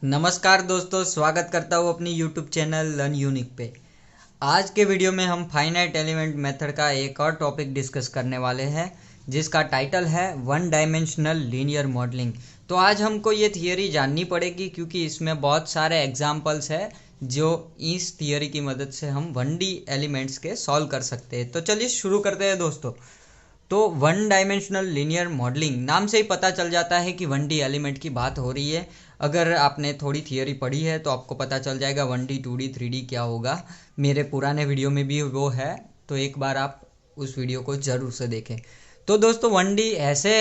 नमस्कार दोस्तों, स्वागत करता हूँ अपनी YouTube चैनल लर्न यूनिक पे। आज के वीडियो में हम फाइनाइट एलिमेंट मेथड का एक और टॉपिक डिस्कस करने वाले हैं, जिसका टाइटल है वन डायमेंशनल लीनियर मॉडलिंग। तो आज हमको ये थियरी जाननी पड़ेगी क्योंकि इसमें बहुत सारे एग्जाम्पल्स हैं जो इस थियरी की मदद से हम 1D एलिमेंट्स के सॉल्व कर सकते हैं। तो चलिए शुरू करते हैं दोस्तों। तो वन डायमेंशनल लीनियर मॉडलिंग नाम से ही पता चल जाता है कि 1D एलिमेंट की बात हो रही है। अगर आपने थोड़ी थियरी पढ़ी है तो आपको पता चल जाएगा 1D 2D 3D क्या होगा। मेरे पुराने वीडियो में भी वो है, तो एक बार आप उस वीडियो को ज़रूर से देखें। तो दोस्तों 1D ऐसे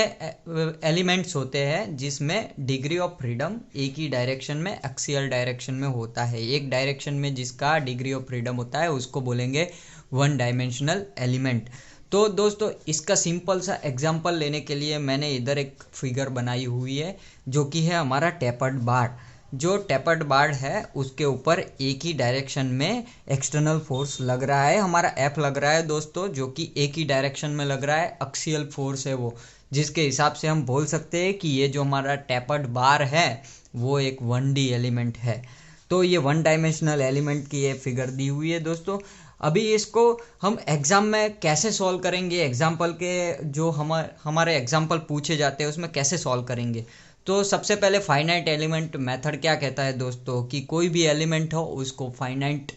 एलिमेंट्स होते हैं जिसमें डिग्री ऑफ फ्रीडम एक ही डायरेक्शन में एक्सियल डायरेक्शन में होता है। एक डायरेक्शन में जिसका डिग्री ऑफ फ्रीडम होता है उसको बोलेंगे वन डायमेंशनल एलिमेंट। तो दोस्तों इसका सिंपल सा एग्जांपल लेने के लिए मैंने इधर एक फिगर बनाई हुई है जो कि है हमारा टेपर्ड बार। जो टेपर्ड बार है उसके ऊपर एक ही डायरेक्शन में एक्सटर्नल फोर्स लग रहा है, हमारा एफ लग रहा है दोस्तों, जो कि एक ही डायरेक्शन में लग रहा है। एक्सियल फोर्स है वो, जिसके हिसाब से हम बोल सकते हैं कि ये जो हमारा टेपर्ड बार है वो एक 1D एलिमेंट है। तो ये वन डायमेंशनल एलिमेंट की ये फिगर दी हुई है दोस्तों। अभी इसको हम एग्ज़ाम में कैसे सॉल्व करेंगे, एग्जाम्पल के जो हमारे एग्जाम्पल पूछे जाते हैं उसमें कैसे सॉल्व करेंगे। तो सबसे पहले फाइनाइट एलिमेंट मेथड क्या कहता है दोस्तों कि कोई भी एलिमेंट हो उसको फाइनाइट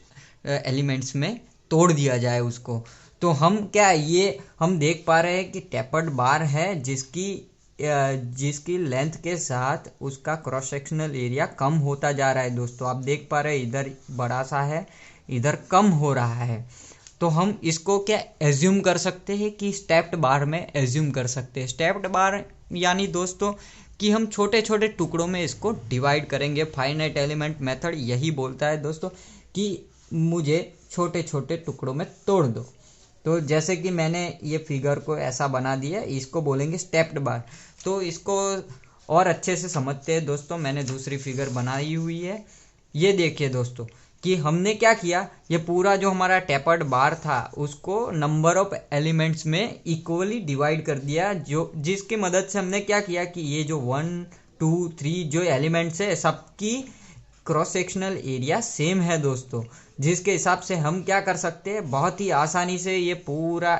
एलिमेंट्स में तोड़ दिया जाए उसको। तो हम क्या ये हम देख पा रहे हैं कि टेपर्ड बार है जिसकी लेंथ के साथ उसका क्रॉस सेक्शनल एरिया कम होता जा रहा है दोस्तों। आप देख पा रहे हैं इधर बड़ा सा है, इधर कम हो रहा है। तो हम इसको क्या एज्यूम कर सकते हैं कि स्टेप्ड बार में एज्यूम कर सकते हैं। स्टेप्ड बार यानी दोस्तों कि हम छोटे छोटे टुकड़ों में इसको डिवाइड करेंगे। फाइनाइट एलिमेंट मेथड यही बोलता है दोस्तों कि मुझे छोटे छोटे टुकड़ों में तोड़ दो। तो जैसे कि मैंने ये फिगर को ऐसा बना दिया, इसको बोलेंगे स्टेप्ड बार। तो इसको और अच्छे से समझते हैं दोस्तों, मैंने दूसरी फिगर बनाई हुई है। ये देखिए दोस्तों कि हमने क्या किया, ये पूरा जो हमारा टेपर्ड बार था उसको नंबर ऑफ एलिमेंट्स में इक्वली डिवाइड कर दिया, जो जिसकी मदद से हमने क्या किया कि ये जो 1 2 3 जो एलिमेंट्स है सबकी क्रॉस सेक्शनल एरिया सेम है दोस्तों। जिसके हिसाब से हम क्या कर सकते हैं, बहुत ही आसानी से ये पूरा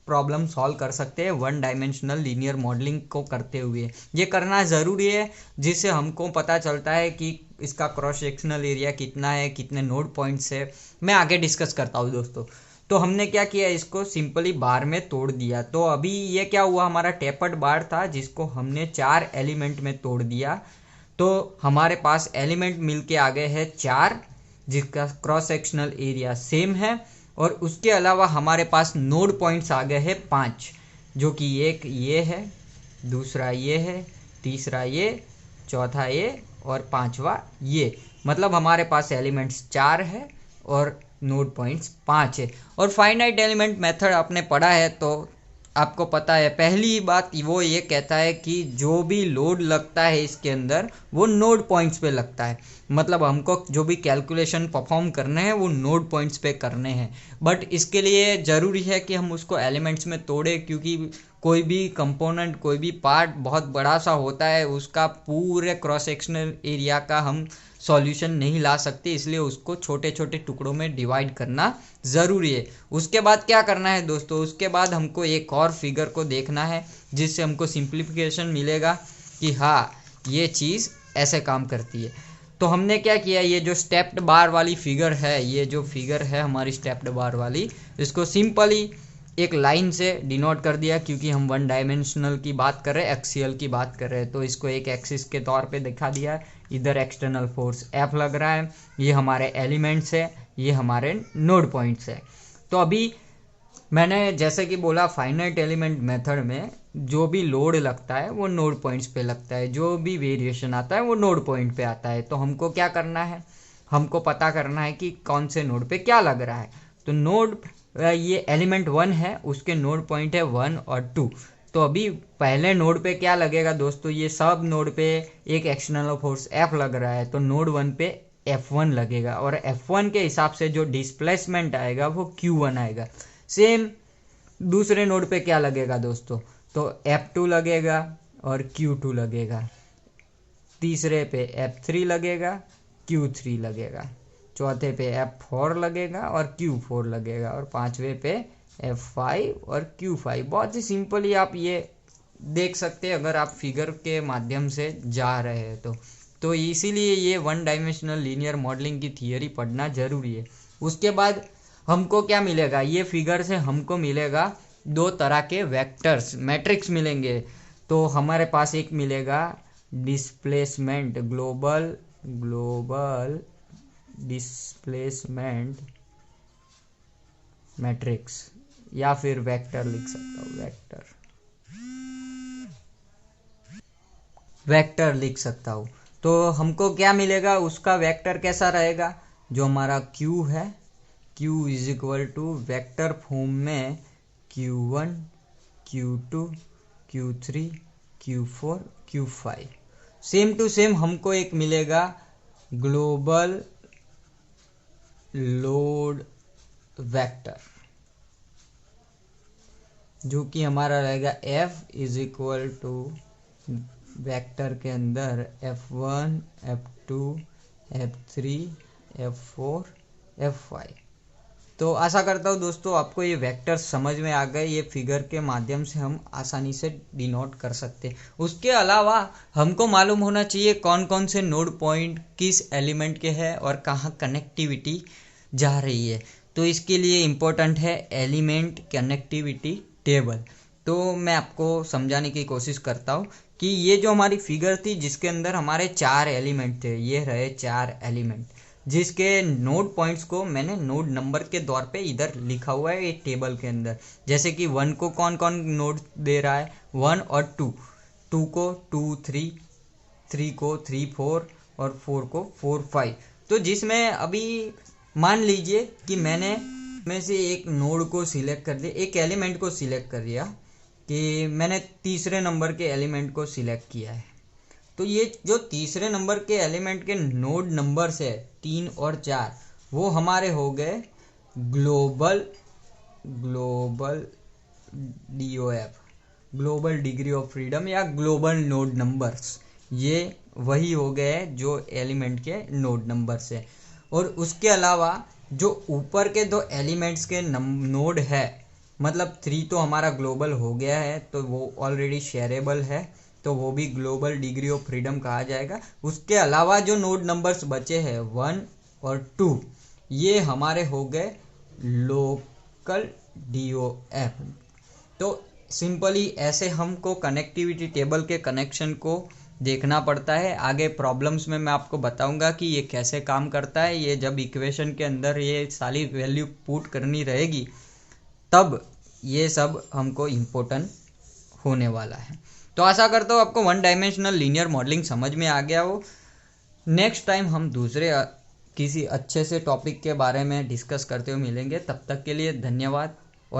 प्रॉब्लम सॉल्व कर सकते हैं वन डायमेंशनल लीनियर मॉडलिंग को करते हुए। ये करना ज़रूरी है जिससे हमको पता चलता है कि इसका क्रॉस सेक्शनल एरिया कितना है, कितने नोड पॉइंट्स है। मैं आगे डिस्कस करता हूँ दोस्तों। तो हमने क्या किया, इसको सिंपली बार में तोड़ दिया। तो अभी ये क्या हुआ, हमारा टेपर्ड बार था जिसको हमने 4 एलिमेंट में तोड़ दिया। तो हमारे पास एलिमेंट मिलके आ गए हैं 4 जिसका क्रॉस सेक्शनल एरिया सेम है। और उसके अलावा हमारे पास नोड पॉइंट्स आ गए हैं 5, जो कि एक ये है, दूसरा ये है, तीसरा ये, चौथा ये और पांचवा ये। मतलब हमारे पास एलिमेंट्स 4 है और नोड पॉइंट्स 5 है। और फाइनाइट एलिमेंट मेथड आपने पढ़ा है तो आपको पता है, पहली बात वो ये कहता है कि जो भी लोड लगता है इसके अंदर वो नोड पॉइंट्स पे लगता है। मतलब हमको जो भी कैलकुलेशन परफॉर्म करने हैं वो नोड पॉइंट्स पे करने हैं। बट इसके लिए ज़रूरी है कि हम उसको एलिमेंट्स में तोड़े, क्योंकि कोई भी कंपोनेंट, कोई भी पार्ट बहुत बड़ा सा होता है, उसका पूरे क्रॉस सेक्शनल एरिया का हम सॉल्यूशन नहीं ला सकते, इसलिए उसको छोटे छोटे टुकड़ों में डिवाइड करना ज़रूरी है। उसके बाद क्या करना है दोस्तों, उसके बाद हमको एक और फिगर को देखना है जिससे हमको सिंप्लीफिकेशन मिलेगा कि हाँ ये चीज़ ऐसे काम करती है। तो हमने क्या किया, ये जो स्टेप्ड बार वाली फिगर है, ये जो फिगर है हमारी स्टेप्ड बार वाली, इसको सिंपली एक लाइन से डिनोट कर दिया, क्योंकि हम वन डायमेंशनल की बात कर रहे हैं, एक्सियल की बात कर रहे हैं। तो इसको एक एक्सिस के तौर पे दिखा दिया। इधर एक्सटर्नल फोर्स एफ लग रहा है, ये हमारे एलिमेंट्स है, ये हमारे नोड पॉइंट्स है। तो अभी मैंने जैसे कि बोला, फाइनाइट एलिमेंट मेथड में जो भी लोड लगता है वो नोड पॉइंट्स पे लगता है, जो भी वेरिएशन आता है वो नोड पॉइंट पे आता है। तो हमको क्या करना है, हमको पता करना है कि कौन से नोड पे क्या लग रहा है। तो नोड ये एलिमेंट 1 है, उसके नोड पॉइंट है 1 और 2। तो अभी पहले नोड पे क्या लगेगा दोस्तों, ये सब नोड पे एक एक्सटर्नल फोर्स F लग रहा है, तो नोड 1 पे F1 लगेगा और F1 के हिसाब से जो डिस्प्लेसमेंट आएगा वो Q1 आएगा। सेम दूसरे नोड पे क्या लगेगा दोस्तों, तो F2 लगेगा और Q2 लगेगा। तीसरे पे F3 लगेगा, Q3 लगेगा, चौथे पे F4 लगेगा और Q4 लगेगा, और पांचवे पे F5 और Q5। बहुत ही सिंपली आप ये देख सकते हैं अगर आप फिगर के माध्यम से जा रहे हैं तो इसीलिए ये वन डायमेंशनल लीनियर मॉडलिंग की थियरी पढ़ना जरूरी है। उसके बाद हमको क्या मिलेगा, ये फिगर से हमको मिलेगा दो तरह के वेक्टर्स मैट्रिक्स मिलेंगे। तो हमारे पास एक मिलेगा डिस्प्लेसमेंट ग्लोबल डिस्प्लेसमेंट मैट्रिक्स, या फिर वेक्टर लिख सकता हूँ, वेक्टर लिख सकता हूँ। तो हमको क्या मिलेगा, उसका वेक्टर कैसा रहेगा, जो हमारा Q है, Q is equal to vector form में Q1 Q2 Q3 Q4 Q5। Same to same हमको एक मिलेगा ग्लोबल लोड वेक्टर, जो कि हमारा रहेगा F is equal to vector के अंदर F1 F2 F3 F4 F5। तो आशा करता हूँ दोस्तों आपको ये वेक्टर समझ में आ गए। ये फिगर के माध्यम से हम आसानी से डिनोट कर सकते हैं। उसके अलावा हमको मालूम होना चाहिए कौन कौन से नोड पॉइंट किस एलिमेंट के हैं और कहाँ कनेक्टिविटी जा रही है। तो इसके लिए इम्पोर्टेंट है एलिमेंट कनेक्टिविटी टेबल। तो मैं आपको समझाने की कोशिश करता हूँ कि ये जो हमारी फिगर थी जिसके अंदर हमारे 4 एलिमेंट थे, ये रहे 4 एलिमेंट, जिसके नोड पॉइंट्स को मैंने नोड नंबर के तौर पे इधर लिखा हुआ है एक टेबल के अंदर। जैसे कि 1 को कौन कौन नोड दे रहा है, 1 और 2, 2 को 2 3, 3 को 3 4 और 4 को 4 5। तो जिसमें अभी मान लीजिए कि मैंने में से एक नोड को सिलेक्ट कर दिया, एक एलिमेंट को सिलेक्ट कर दिया कि मैंने तीसरे नंबर के एलिमेंट को सिलेक्ट किया है। तो ये जो तीसरे नंबर के एलिमेंट के नोड नंबर्स है 3 और 4, वो हमारे हो गए global DOF, global degree of freedom या ग्लोबल नोड नंबर्स। ये वही हो गए जो एलिमेंट के नोड नंबर्स है। और उसके अलावा जो ऊपर के दो एलिमेंट्स के नोड है, मतलब 3 तो हमारा ग्लोबल हो गया है, तो वो ऑलरेडी शेयरेबल है, तो वो भी ग्लोबल डिग्री ऑफ फ्रीडम कहा जाएगा। उसके अलावा जो नोड नंबर्स बचे हैं 1 और 2, ये हमारे हो गए लोकल DOF। तो सिंपली ऐसे हमको कनेक्टिविटी टेबल के कनेक्शन को देखना पड़ता है। आगे प्रॉब्लम्स में मैं आपको बताऊंगा कि ये कैसे काम करता है। ये जब इक्वेशन के अंदर ये सारी वैल्यू पुट करनी रहेगी तब ये सब हमको इम्पोर्टेंट होने वाला है। तो आशा करता हूँ आपको वन डायमेंशनल लीनियर मॉडलिंग समझ में आ गया हो। नेक्स्ट टाइम हम दूसरे किसी अच्छे से टॉपिक के बारे में डिस्कस करते हुए मिलेंगे। तब तक के लिए धन्यवाद।